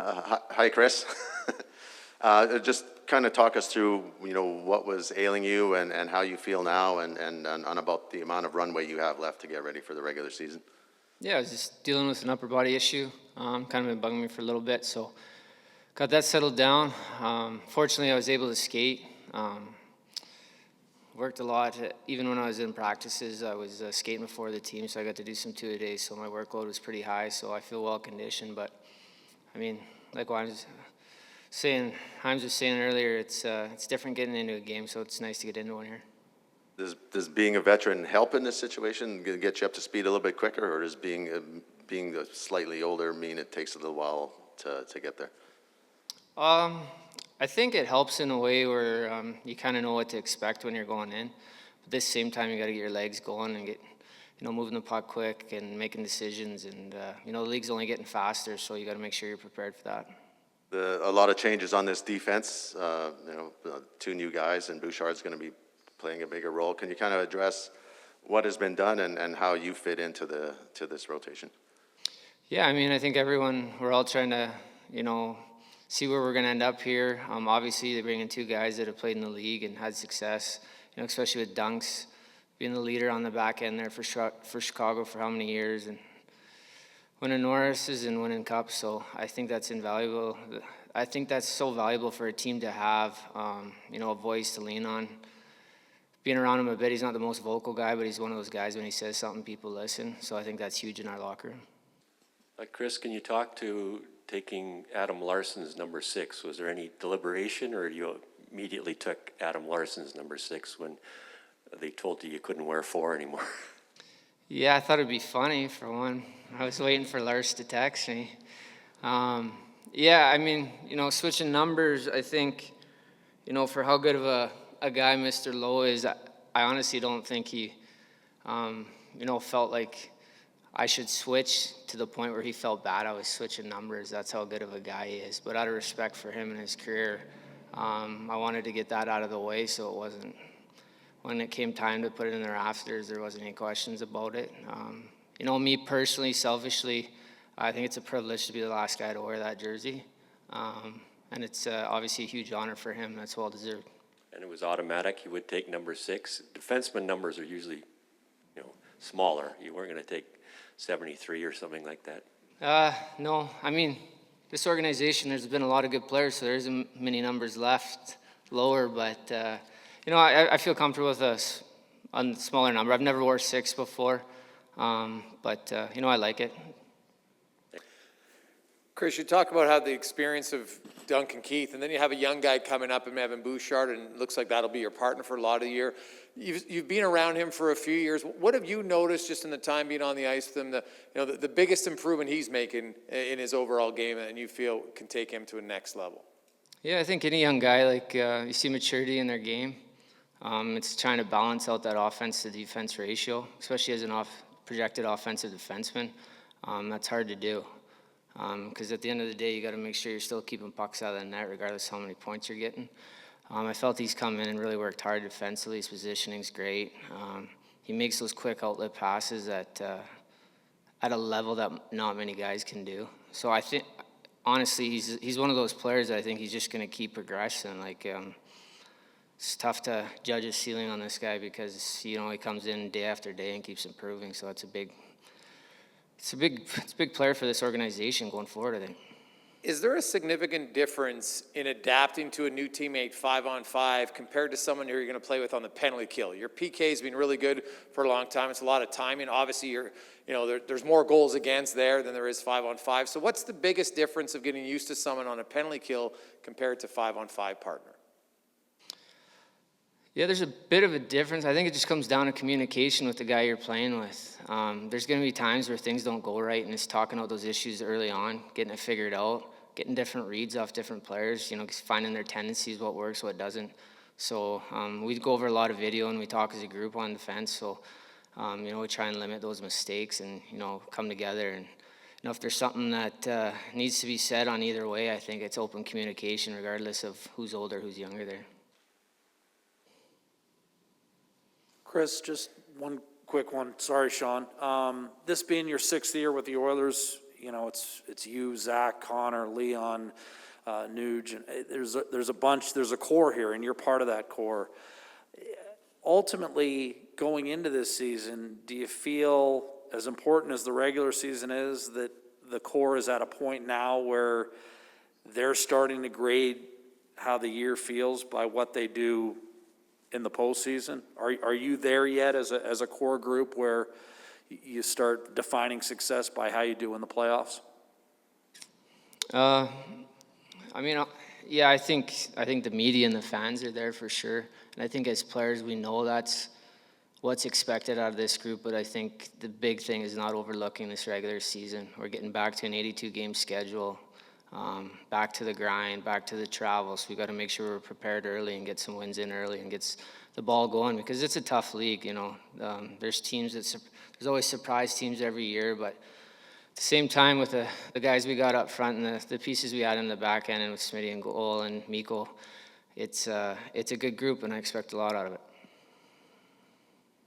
Hi, Kris. Just kind of talk us through, what was ailing you and how you feel now and on about the amount of runway you have left to get ready for the regular season. Yeah, I was just dealing with an upper body issue. Kind of been bugging me for a little bit, so got that settled down. Fortunately, I was able to skate. Worked a lot. Even when I was in practices, I was skating before the team, so I got to do some two-a-days, so my workload was pretty high, so I feel well-conditioned. But, I mean, like what Himes was saying earlier, it's different getting into a game, so it's nice to get into one here. Does being a veteran help in this situation, get you up to speed a little bit quicker, or does being slightly older mean it takes a little while to get there? I think it helps in a way where you kind of know what to expect when you're going in. But at the same time, you got to get your legs going and get, moving the puck quick and making decisions. And, the league's only getting faster, so you got to make sure you're prepared for that. A lot of changes on this defense, two new guys, and Bouchard's going to be playing a bigger role. Can you kind of address what has been done and how you fit into this rotation? Yeah, I think we're all trying to, see where we're going to end up here. Obviously, they bring in two guys that have played in the league and had success, especially with Dunks being the leader on the back end there for Chicago for how many years, and winning Norrises and winning Cups. So I think that's invaluable. I think that's so valuable for a team to have, a voice to lean on. Being around him a bit, he's not the most vocal guy, but he's one of those guys when he says something, people listen. So I think that's huge in our locker room. Kris, can you talk to taking Adam Larsson's number 6? Was there any deliberation, or you immediately took Adam Larsson's number 6 when they told you couldn't wear 4 anymore? Yeah, I thought it'd be funny for one. I was waiting for Lars to text me. Switching numbers, I think, for how good of a guy Mr. Lowe is, I honestly don't think he, felt like I should switch to the point where he felt bad I was switching numbers. That's how good of a guy he is. But out of respect for him and his career, I wanted to get that out of the way so it wasn't, when it came time to put it in the rafters, there wasn't any questions about it. Me personally, selfishly, I think it's a privilege to be the last guy to wear that jersey. And it's obviously a huge honor for him. That's well deserved. And it was automatic. You would take number 6. Defenseman numbers are usually, smaller. You weren't going to take 73 or something like that. No. This organization, there's been a lot of good players, so there isn't many numbers left lower. But, I feel comfortable with us on a smaller number. I've never wore 6 before, but I like it. Kris, you talk about how the experience of Duncan Keith, and then you have a young guy coming up in Evan Bouchard, and it looks like that'll be your partner for a lot of the year. You've been around him for a few years. What have you noticed just in the time being on the ice with him, the biggest improvement he's making in his overall game, and you feel can take him to a next level? Yeah, I think any young guy, you see maturity in their game. It's trying to balance out that offense to defense ratio, especially as an projected offensive defenseman. That's hard to do. Because at the end of the day, you got to make sure you're still keeping pucks out of the net, regardless how many points you're getting. I felt he's come in and really worked hard defensively. His positioning's great. He makes those quick outlet passes at a level that not many guys can do. So I think, honestly, he's one of those players that I think he's just going to keep progressing. It's tough to judge his ceiling on this guy because he comes in day after day and keeps improving. So it's a big player for this organization going forward, I think. Is there a significant difference in adapting to a new teammate 5-on-5 compared to someone who you're going to play with on the penalty kill? Your PK has been really good for a long time. It's a lot of timing. Obviously, there's more goals against there than there is 5-on-5. So what's the biggest difference of getting used to someone on a penalty kill compared to 5-on-5 partner? Yeah, there's a bit of a difference. I think it just comes down to communication with the guy you're playing with. There's going to be times where things don't go right, and it's talking about those issues early on, getting it figured out, getting different reads off different players, finding their tendencies, what works, what doesn't. So we go over a lot of video, and we talk as a group on defense. So, we try and limit those mistakes and, come together. And, if there's something that needs to be said on either way, I think it's open communication regardless of who's older, who's younger there. Kris, just one quick one. Sorry, Sean. This being your 6th year with the Oilers, you know, it's you, Zach, Connor, Leon, Nuge, and there's a bunch, there's a core here, and you're part of that core. Ultimately, going into this season, do you feel, as important as the regular season is, that the core is at a point now where they're starting to grade how the year feels by what they do in the postseason? Are you there yet as a core group where you start defining success by how you do in the playoffs? I mean, yeah, I think the media and the fans are there for sure. And I think as players, we know that's what's expected out of this group. But I think the big thing is not overlooking this regular season. We're getting back to an 82-game schedule, back to the grind, back to the travel. So we got to make sure we're prepared early and get some wins in early and gets the ball going, because it's a tough league. You know, there's teams there's always surprise teams every year, but at the same time, with the guys we got up front and the pieces we had in the back end, and with Smitty and goal and Mikko, it's a good group, and I expect a lot out of it.